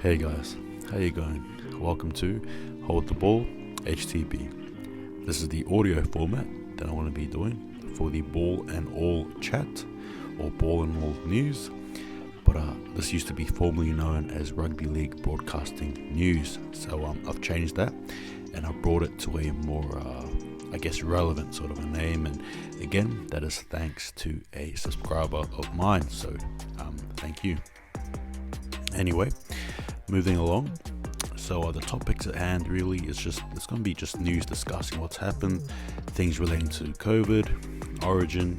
Hey guys, how you going? Welcome to Hold the Ball HTB. This is the audio format that I want to be doing for the Ball and All chat or Ball and All news, but this used to be formerly known as Rugby League Broadcasting News, so I've changed that and I've brought it to a more relevant sort of a name, and again that is thanks to a subscriber of mine, so thank you. Anyway, moving along, so the topics at hand really is it's going to be just news discussing what's happened, things relating to COVID, Origin,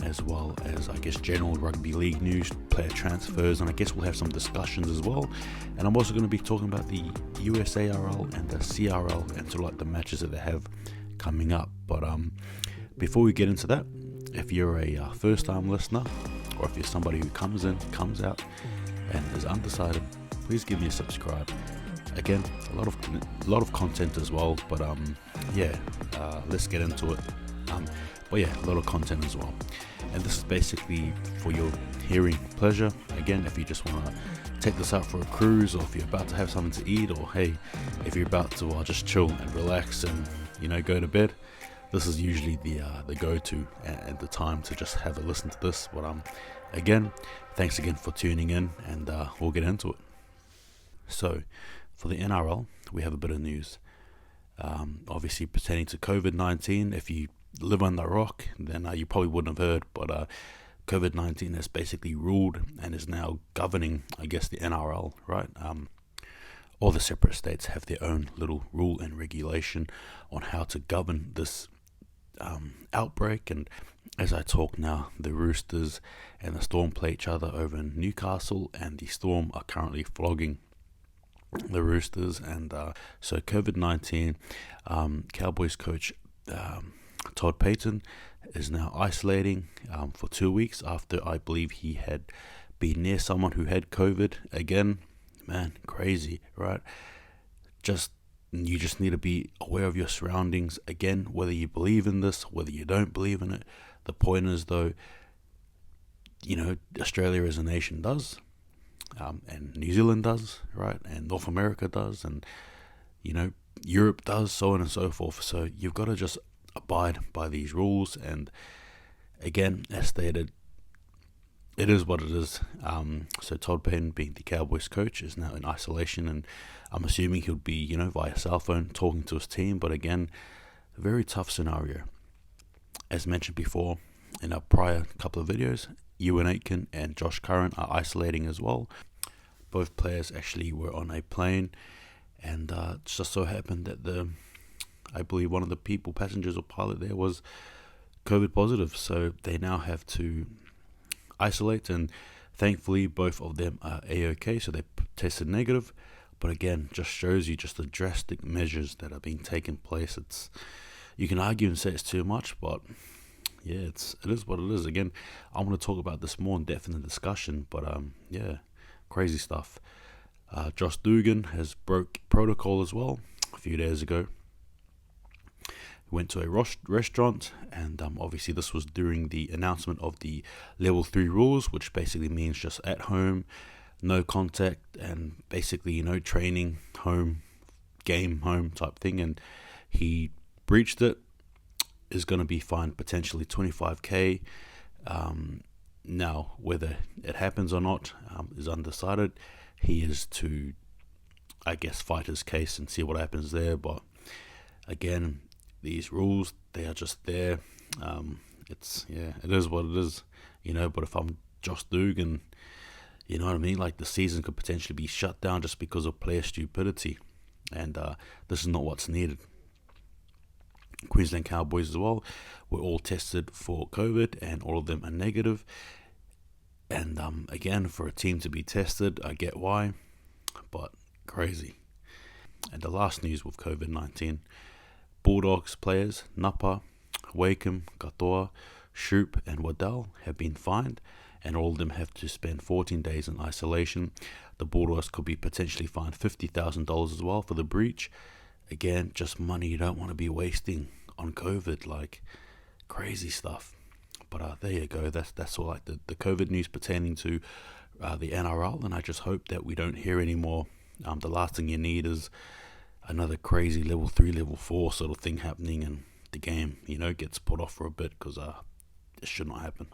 as well as general rugby league news, player transfers, and I guess we'll have some discussions as well. And I'm also going to be talking about the USARL and the CRL and sort of like the matches that they have coming up. But before we get into that, if you're a first time listener, or if you're somebody who comes in, comes out and is undecided, please give me a subscribe. Again, a lot of content as well, but let's get into it. A lot of content as well, and this is basically for your hearing pleasure. Again, if you just want to take this out for a cruise, or if you're about to have something to eat, or hey, if you're about to just chill and relax and go to bed, this is usually the go-to and the time to just have a listen to this. But again, thanks again for tuning in, and we'll get into it. So, for the NRL, we have a bit of news. Obviously pertaining to COVID-19. If you live under a rock, then you probably wouldn't have heard, but COVID-19 has basically ruled and is now governing, the NRL, right? All the separate states have their own little rule and regulation on how to govern this outbreak. And as I talk now, the Roosters and the Storm play each other over in Newcastle, and the Storm are currently flogging the Roosters. And so COVID-19, Cowboys coach Todd Payton is now isolating for 2 weeks after I believe he had been near someone who had COVID. Again, man, crazy, right? You just need to be aware of your surroundings. Again, whether you believe in this, whether you don't believe in it. The point is, though, Australia as a nation does, and New Zealand does, right? And North America does, and Europe does, so on and so forth. So you've got to just abide by these rules, and again, as stated, it is what it is. So Todd Payton, being the Cowboys coach, is now in isolation, and I'm assuming he'll be via cell phone talking to his team. But again, a very tough scenario. As mentioned before in our prior couple of videos, Ewan Aitken and Josh Curran are isolating as well. Both players actually were on a plane, and it just so happened that I believe one of the passengers or pilot there was COVID positive, so they now have to isolate, and thankfully both of them are A-OK, so they tested negative. But again, just shows you just the drastic measures that are being taken place. You can argue and say it's too much, but yeah, it is what it is. Again, I want to talk about this more in depth in the discussion, but crazy stuff. Josh Dugan has broke protocol as well a few days ago. He went to a restaurant, and obviously this was during the announcement of the level 3 rules, which basically means just at home, no contact, and basically training home, game home type thing. And he breached it, is going to be fined potentially $25,000. Now, whether it happens or not is undecided. He is to, fight his case and see what happens there. But again, these rules, they are just there. It is what it is, But if I'm Josh Dugan, you know what I mean? Like, the season could potentially be shut down just because of player stupidity, and this is not what's needed. Queensland Cowboys as well were all tested for COVID, and all of them are negative. And again, for a team to be tested, I get why, but crazy. And the last news with COVID-19, Bulldogs players Napa, Wakeham, Katoa, Shoup and Waddell have been fined, and all of them have to spend 14 days in isolation. The Bulldogs could be potentially fined $50,000 as well for the breach. Again, just money you don't want to be wasting on COVID, like crazy stuff. But there you go. That's all like the COVID news pertaining to the NRL, and I just hope that we don't hear any more. The last thing you need is another crazy level 3, level 4 sort of thing happening, and the game, gets put off for a bit, because it should not happen.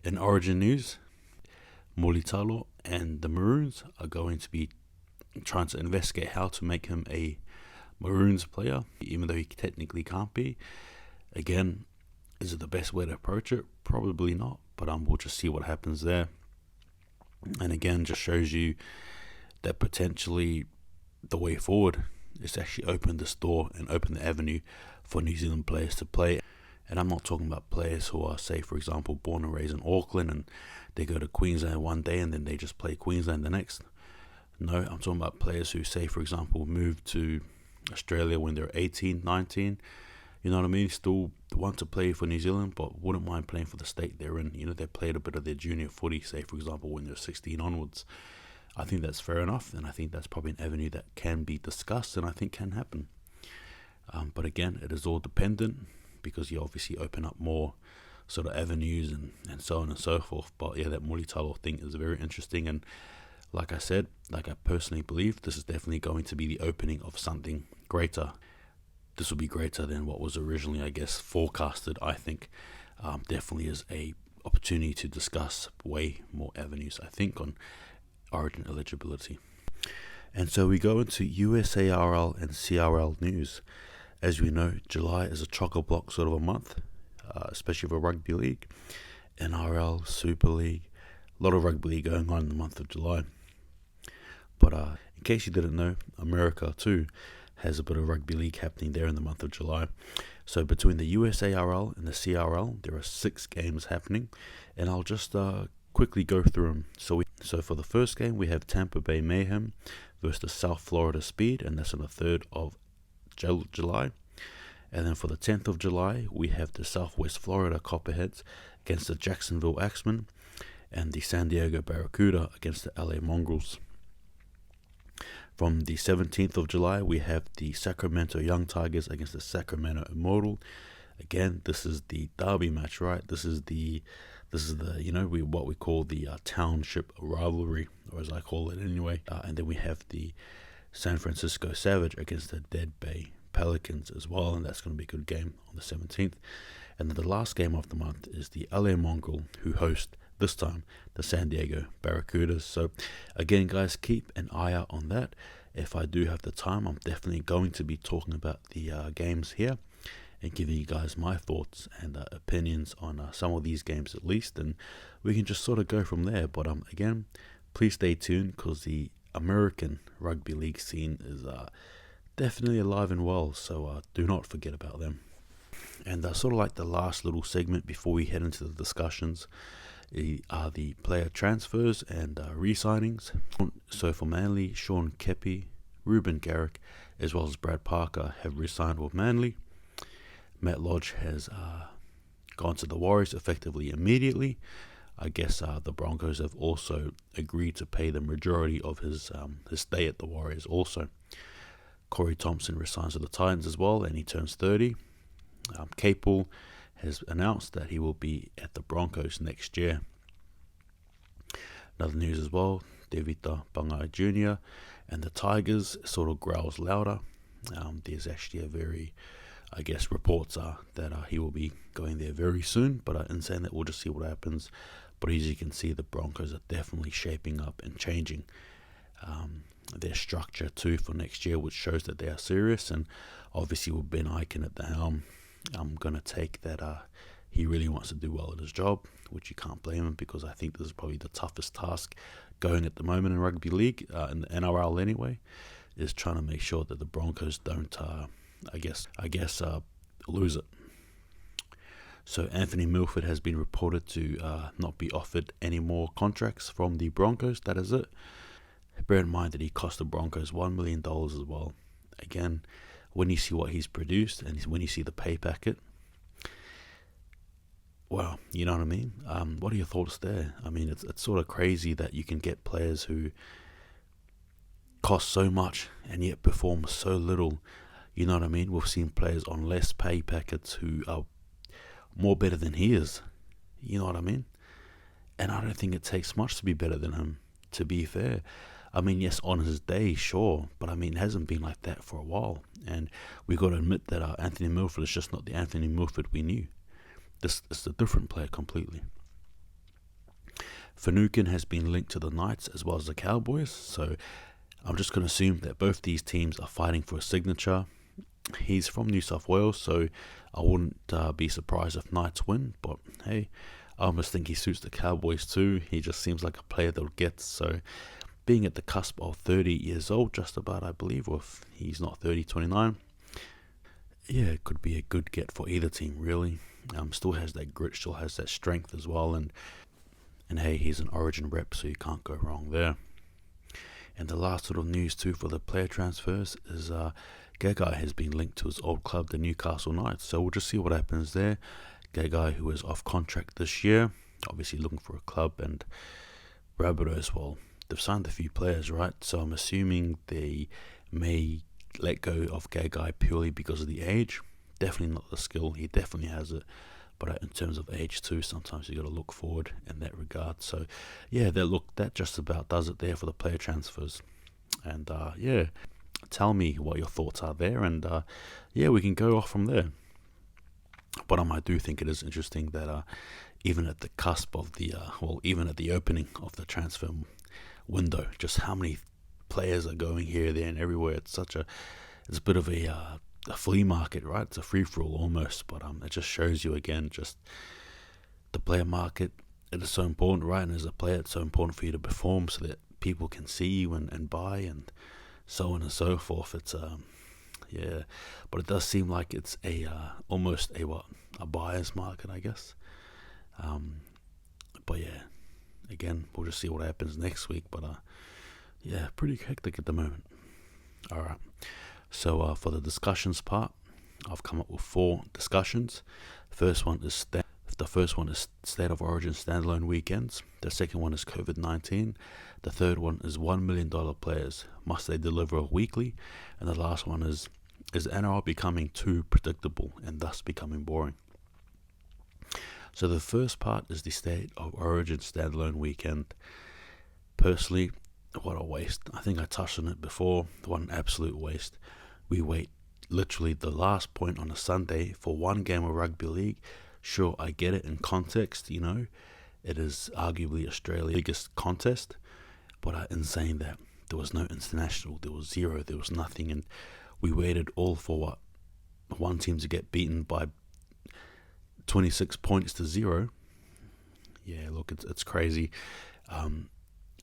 In Origin news, Mulitalo and the Maroons are going to be trying to investigate how to make him a Maroons player, even though he technically can't be. Again, is it the best way to approach it? Probably not, but we'll just see what happens there. And again, just shows you that potentially the way forward is to actually open this door and open the avenue for New Zealand players to play. And I'm not talking about players who are, say, for example, born and raised in Auckland and they go to Queensland one day and then they just play Queensland the next. No, I'm talking about players who, say, for example, moved to Australia when they're 18, 19. You know what I mean? Still want to play for New Zealand, but wouldn't mind playing for the state they're in. They played a bit of their junior footy, say, for example, when they're 16 onwards. I think that's fair enough, and I think that's probably an avenue that can be discussed and I think can happen. But again, it is all dependent, because you obviously open up more sort of avenues and so on and so forth. But yeah, that Mulitalo thing is very interesting, and like I said, I personally believe this is definitely going to be the opening of something greater. This will be greater than what was originally, I guess, forecasted. I think definitely is a opportunity to discuss way more avenues, I think, on Origin eligibility. And so we go into USARL and CRL news. As we know, July is a chock-a-block sort of a month, especially for Rugby League, NRL, Super League, a lot of Rugby League going on in the month of July. But in case you didn't know, America too has a bit of Rugby League happening there in the month of July. So between the USARL and the CRL, there are 6 games happening, and I'll just quickly go through them. So for the first game, we have Tampa Bay Mayhem versus South Florida Speed, and that's on the 3rd of July. And then for the 10th of July, we have the Southwest Florida Copperheads against the Jacksonville Axemen, and the San Diego Barracuda against the LA Mongrels. From the 17th of July, we have the Sacramento Young Tigers against the Sacramento Immortal. Again, this is the derby match, right? This is the what we call the township rivalry, or as I call it anyway. And then we have the San Francisco Savage against the Dead Bay Pelicans as well, and that's going to be a good game on the 17th. And then the last game of the month is the LA Mongrel, who host this time the San Diego Barracudas. So again, guys, keep an eye out on that. If I do have the time, I'm definitely going to be talking about the games here and giving you guys my thoughts and opinions on some of these games at least, and we can just sort of go from there. But again, please stay tuned, because the American Rugby League scene is definitely alive and well, so do not forget about them. And sort of like the last little segment before we head into the discussions are the player transfers and re-signings. So for Manly, Sean Kepi, Ruben Garrick, as well as Brad Parker have re-signed with Manly. Matt Lodge has gone to the Warriors effectively immediately. I guess the Broncos have also agreed to pay the majority of his stay at the Warriors also. Corey Thompson resigns to the Titans as well, and he turns 30. Capel has announced that he will be at the Broncos next year. Another news as well, Devita Pangai Jr. and the Tigers sort of growls louder. There's actually a very, I guess, reports are that he will be going there very soon, but in saying that, we'll just see what happens. But as you can see, the Broncos are definitely shaping up and changing their structure too for next year, which shows that they are serious. And obviously with Ben Ikin at the helm, I'm going to take that he really wants to do well at his job, which you can't blame him, because I think this is probably the toughest task going at the moment in Rugby League, in the NRL anyway, is trying to make sure that the Broncos don't, lose it. So Anthony Milford has been reported to not be offered any more contracts from the Broncos. That is it. Bear in mind that he cost the Broncos $1 million as well. Again, when you see what he's produced and when you see the pay packet, well, you know what I mean? What are your thoughts there? I mean, it's sort of crazy that you can get players who cost so much and yet perform so little. You know what I mean? We've seen players on less pay packets who are more better than he is. You know what I mean? And I don't think it takes much to be better than him, to be fair. I mean, yes, on his day, sure, but I mean, it hasn't been like that for a while. And we got to admit that Anthony Milford is just not the Anthony Milford we knew. This is a different player completely. Finucane has been linked to the Knights as well as the Cowboys, so I'm just going to assume that both these teams are fighting for a signature. He's from New South Wales, so I wouldn't be surprised if Knights win, but hey, I almost think he suits the Cowboys too. He just seems like a player they'll get, so being at the cusp of 30 years old, just about, I believe, or if he's not 30, 29, yeah, it could be a good get for either team, really. Still has that grit, still has that strength as well, and hey, he's an Origin rep, so you can't go wrong there. And the last sort of news too for the player transfers is Gagai has been linked to his old club, the Newcastle Knights. So we'll just see what happens there. Gagai, who is off contract this year, obviously looking for a club, and Rabbitohs, well, they've signed a few players, right? So I'm assuming they may let go of Gagai purely because of the age. Definitely not the skill. He definitely has it. But in terms of age too, sometimes you got to look forward in that regard. So yeah, that just about does it there for the player transfers. And yeah, tell me what your thoughts are there, and yeah, we can go off from there. But I do think it is interesting that even at the cusp of the even at the opening of the transfer window, just how many players are going here, there, and everywhere. It's a bit of a flea market, right? It's a free-for-all almost, but it just shows you again just the player market. It is so important, right? And as a player, it's so important for you to perform so that people can see you and buy and so on and so forth. It's yeah, but it does seem like it's almost a buyer's market, I guess. But yeah, again, we'll just see what happens next week. But yeah, pretty hectic at the moment. All right. So for the discussions part, I've come up with 4 discussions. The first one is State of Origin standalone weekends. The second one is COVID-19. The third one is $1 million players. Must they deliver weekly? And the last one is NRL becoming too predictable and thus becoming boring? So the first part is the State of Origin standalone weekend. Personally, what a waste. I think I touched on it before. What an absolute waste. We wait literally the last point on a Sunday for one game of rugby league. Sure, I get it in context, it is arguably Australia's biggest contest, but in saying that, there was no international, there was zero, there was nothing, and we waited all for one team to get beaten by 26 points to 0. Yeah, look, it's crazy.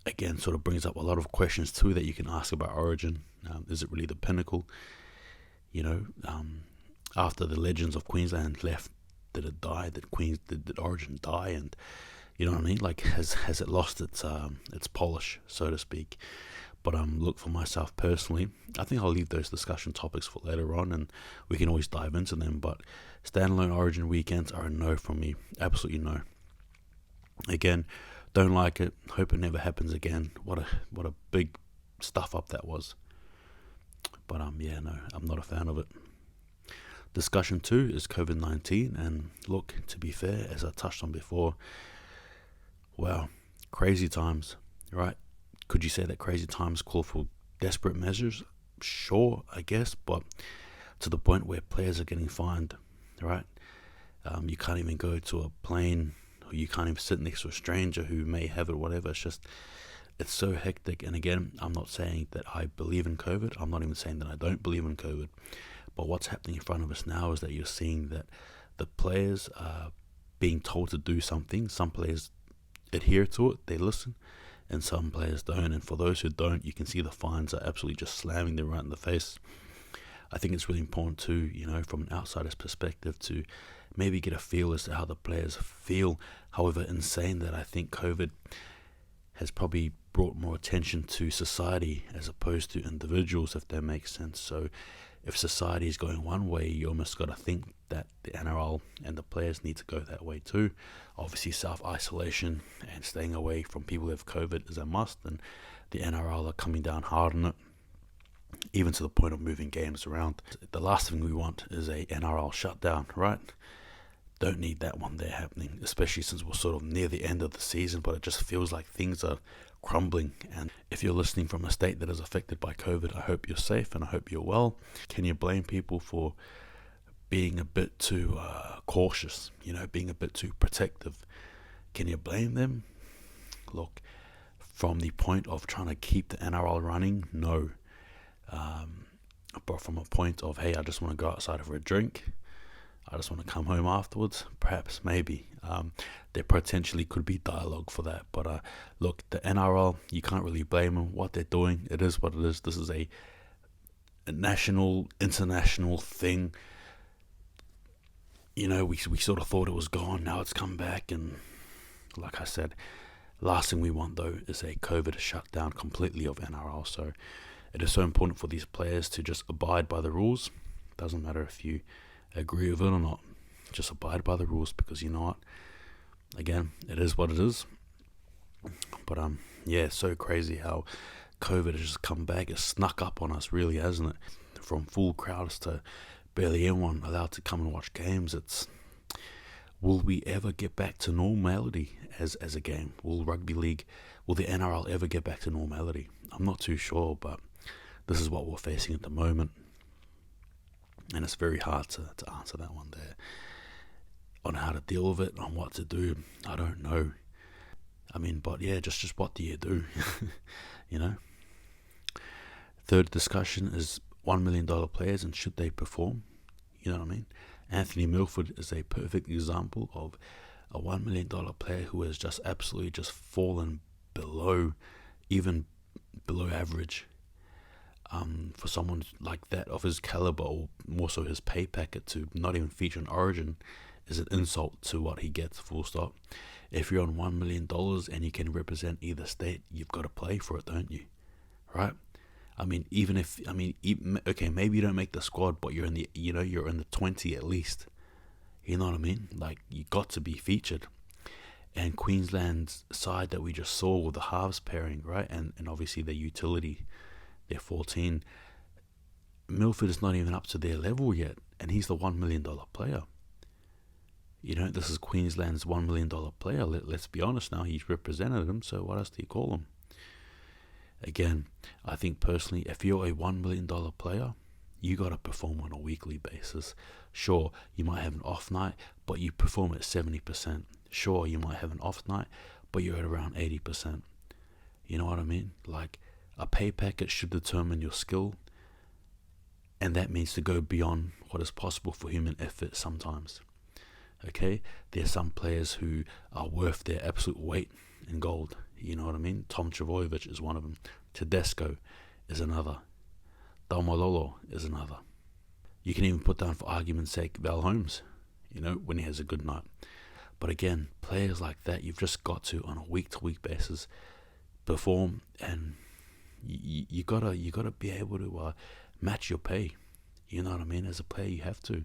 Again, sort of brings up a lot of questions too that you can ask about Origin. Is it really the pinnacle? After the legends of Queensland left, did it die? Did Origin die? And you know what I mean? Like, has it lost its polish, so to speak? But look, for myself personally, I think I'll leave those discussion topics for later on, and we can always dive into them. But standalone Origin weekends are a no from me, absolutely no. Again, don't like it. Hope it never happens again. What a big stuff up that was. But yeah, no, I'm not a fan of it. Discussion 2 is COVID-19, and look, to be fair, as I touched on before, wow, crazy times, right? Could you say that crazy times call for desperate measures? Sure, I guess, but to the point where players are getting fined, right? You can't even go to a plane, or you can't even sit next to a stranger who may have it, whatever. It's so hectic. And again, I'm not saying that I believe in COVID. I'm not even saying that I don't believe in COVID. But what's happening in front of us now is that you're seeing that the players are being told to do something. Some players adhere to it, they listen, and some players don't. And for those who don't, you can see the fines are absolutely just slamming them right in the face. I think it's really important to, from an outsider's perspective, to maybe get a feel as to how the players feel. However, in saying that, I think COVID has probably brought more attention to society as opposed to individuals, if that makes sense. So if society is going one way, you almost got to think that the NRL and the players need to go that way too. Obviously, self-isolation and staying away from people who have COVID is a must, and the NRL are coming down hard on it, even to the point of moving games around. The last thing we want is a NRL shutdown, right? Don't need that one there happening, especially since we're sort of near the end of the season, but it just feels like things are crumbling. And if you're listening from a state that is affected by COVID, I hope you're safe and I hope you're well. Can you blame people for being a bit too cautious, being a bit too protective? Can you blame them? Look, from the point of trying to keep the NRL running, no. But from a point of, hey, I just want to go outside for a drink, I just want to come home afterwards, perhaps, maybe. There potentially could be dialogue for that. But look, the NRL, you can't really blame them. What they're doing, it is what it is. This is a national, international thing. We sort of thought it was gone. Now it's come back. And like I said, last thing we want, though, is a COVID shutdown completely of NRL. So it is so important for these players to just abide by the rules. Doesn't matter if you agree with it or not. Just abide by the rules, because you know what? Again, it is what it is. But it's so crazy how COVID has just come back. It's snuck up on us, really, hasn't it? From full crowds to barely anyone allowed to come and watch games. Will we ever get back to normality as a game? Will rugby league, will the NRL ever get back to normality? I'm not too sure, but this is what we're facing at the moment. And it's very hard to answer that one there. On how to deal with it, on what to do, I don't know. But yeah, just what do you do? Third discussion is $1 million players and should they perform? You know what I mean? Anthony Milford is a perfect example of a $1 million player who has just absolutely just fallen even below average. For someone like that, of his caliber, or more so his pay packet, to not even feature in Origin is an insult to what he gets, full stop. If you're on $1 million and you can represent either state, you've got to play for it, don't you? Right? Maybe you don't make the squad, but you're in the 20 at least. You know what I mean? Like, you got to be featured. And Queensland's side that we just saw with the halves pairing, right? And obviously their utility, they're 14. Milford is not even up to their level yet, and he's the $1 million player. This is Queensland's $1 million player. Let's be honest now, he's represented them, so what else do you call him? Again, I think personally, if you're a $1 million player, you got to perform on a weekly basis. Sure, you might have an off night, but you perform at 70%. Sure, you might have an off night, but you're at around 80%. You know what I mean? Like, a pay packet should determine your skill, and that means to go beyond what is possible for human effort sometimes. Okay? There's some players who are worth their absolute weight in gold. You know what I mean? Tom Trbojevic is one of them. Tedesco is another. Dalmalolo is another. You can even put down, for argument's sake, Val Holmes, when he has a good night. But again, players like that, you've just got to, on a week-to-week basis, perform, and you gotta be able to match your pay. You know what I mean? As a player, you have to.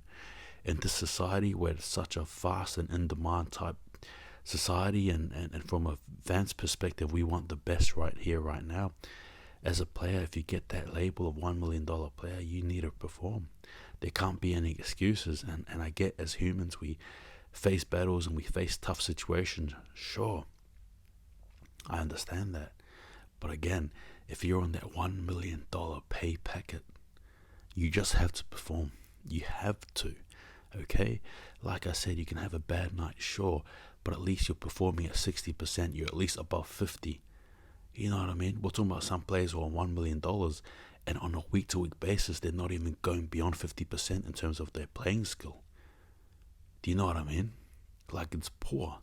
In this society where it's such a fast and in-demand type society, and from a fan's perspective, we want the best right here, right now. As a player, if you get that label of $1 million player, you need to perform. There can't be any excuses. And I get, as humans, we face battles and we face tough situations. Sure, I understand that. But again, if you're on that $1 million pay packet, you just have to perform. You have to. Okay? Like I said, you can have a bad night, sure, but at least you're performing at 60%. You're at least above 50%. You know what I mean? We're talking about some players who are on $1 million, and on a week-to-week basis, they're not even going beyond 50% in terms of their playing skill. Do you know what I mean? Like, it's poor.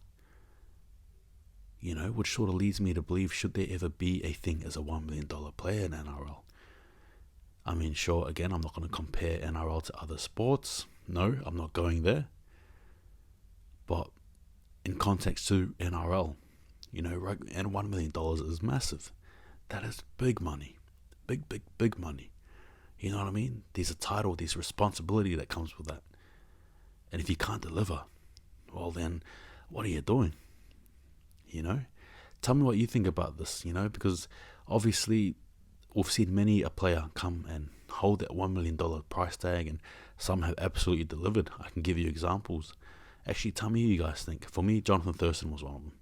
Which sort of leads me to believe, should there ever be a thing as a $1 million player in NRL? Sure, again, I'm not going to compare NRL to other sports. No, I'm not going there. But in context to NRL, and $1 million is massive. That is big money. Big money. You know what I mean? There's a title, there's responsibility that comes with that. And if you can't deliver, well then, what are you doing? Tell me what you think about this, because obviously we've seen many a player come and hold that $1 million price tag, and some have absolutely delivered. I can give you examples. Actually, tell me who you guys think. For me, Jonathan Thurston was one of them.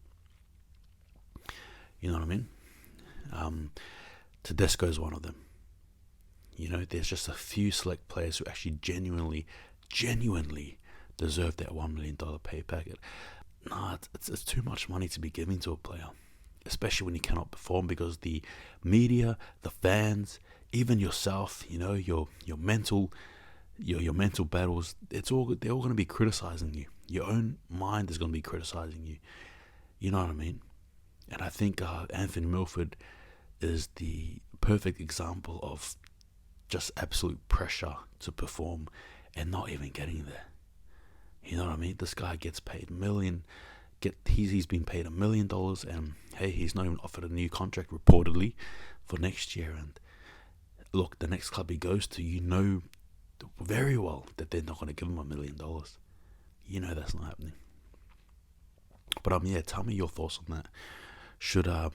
You know what I mean? Tedesco is one of them. You know, there's just a few select players who actually genuinely deserve that $1 million pay packet. Nah, it's too much money to be giving to a player, especially when he cannot perform, because the media, the fans, even yourself, you know, your mental battles, they're all going to be criticizing you. Your own mind is going to be criticizing you. You know what I mean? And I think Anthony Milford is the perfect example of just absolute pressure to perform and not even getting there. You know what I mean? This guy gets paid he's been paid $1 million, and hey, he's not even offered a new contract reportedly for next year. And look, the next club he goes to, you know very well that they're not going to give him $1 million. You know that's not happening. But yeah, tell me your thoughts on that. Should $1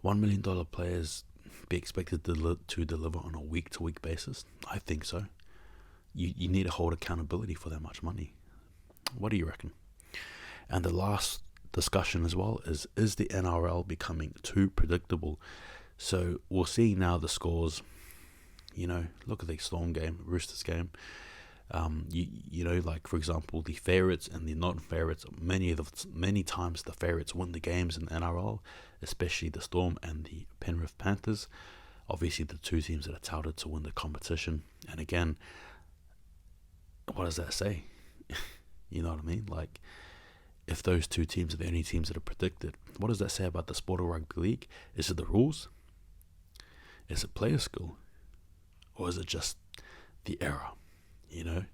million players be expected to deliver on a week-to-week basis? I think so. You need to hold accountability for that much money. What do you reckon? And the last discussion as well is the NRL becoming too predictable? So we're seeing now the scores. You know, look at the Storm game, Roosters game. You know, like for example, the favourites and the non-favourites. Many times the favourites win the games in the NRL, especially the Storm and the Penrith Panthers. Obviously, the two teams that are touted to win the competition. And again, what does that say? You know what I mean? Like, if those two teams are the only teams that are predicted, what does that say about the sport of rugby league? Is it the rules? Is it player skill? Or is it just the era? You know?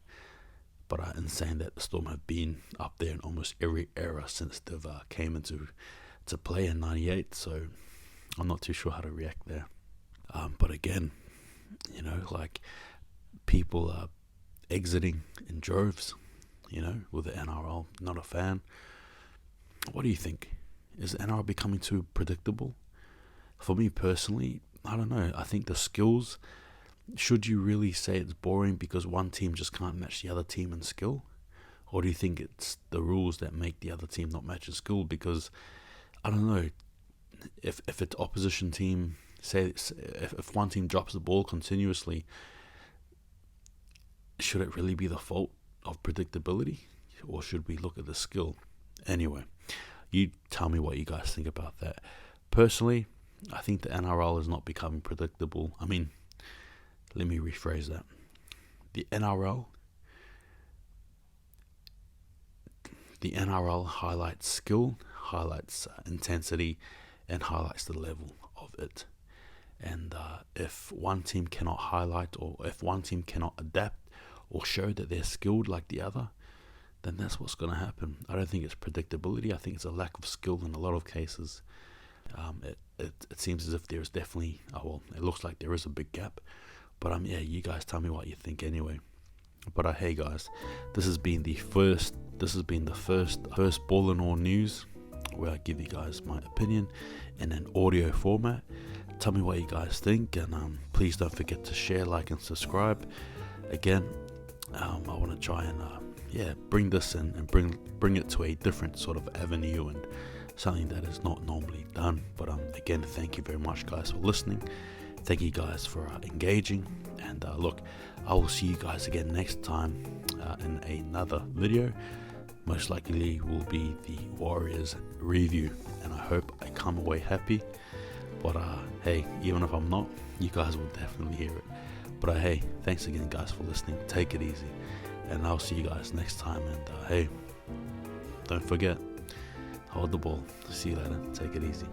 But in saying that, the Storm have been up there in almost every era since they've came into play in 98, so I'm not too sure how to react there. But again, you know, like, people are exiting in droves, you know, with the NRL. Not a fan. What do you think? Is the NRL becoming too predictable? For me personally, I don't know. I think the skills, should you really say it's boring because one team just can't match the other team in skill? Or do you think it's the rules that make the other team not match in skill? Because, I don't know, if it's opposition team, say if one team drops the ball continuously, should it really be the fault of predictability? Or should we look at the skill? Anyway, you tell me what you guys think about that. Personally, I think the NRL is not becoming predictable. I mean, let me rephrase that. The NRL highlights skill, highlights intensity, and highlights the level of it. And if one team cannot highlight, or if one team cannot adapt or show that they're skilled like the other, then that's what's going to happen. I don't think it's predictability. I think it's a lack of skill in a lot of cases. It seems as if there's definitely, it looks like there is a big gap. But yeah, you guys tell me what you think anyway. But hey guys, this has been the first Ball and All news, where I give you guys my opinion in an audio format. Tell me what you guys think, and please don't forget to share, like, and subscribe. Again, I want to try and bring this in and bring it to a different sort of avenue and something that is not normally done. But again, thank you very much, guys, for listening. Thank you guys for engaging, and look, I will see you guys again next time in another video. Most likely will be the Warriors review, and I hope I come away happy. But hey, even if I'm not, you guys will definitely hear it. But hey, thanks again, guys, for listening. Take it easy, and I'll see you guys next time. And hey, don't forget, hold the ball. See you later. Take it easy.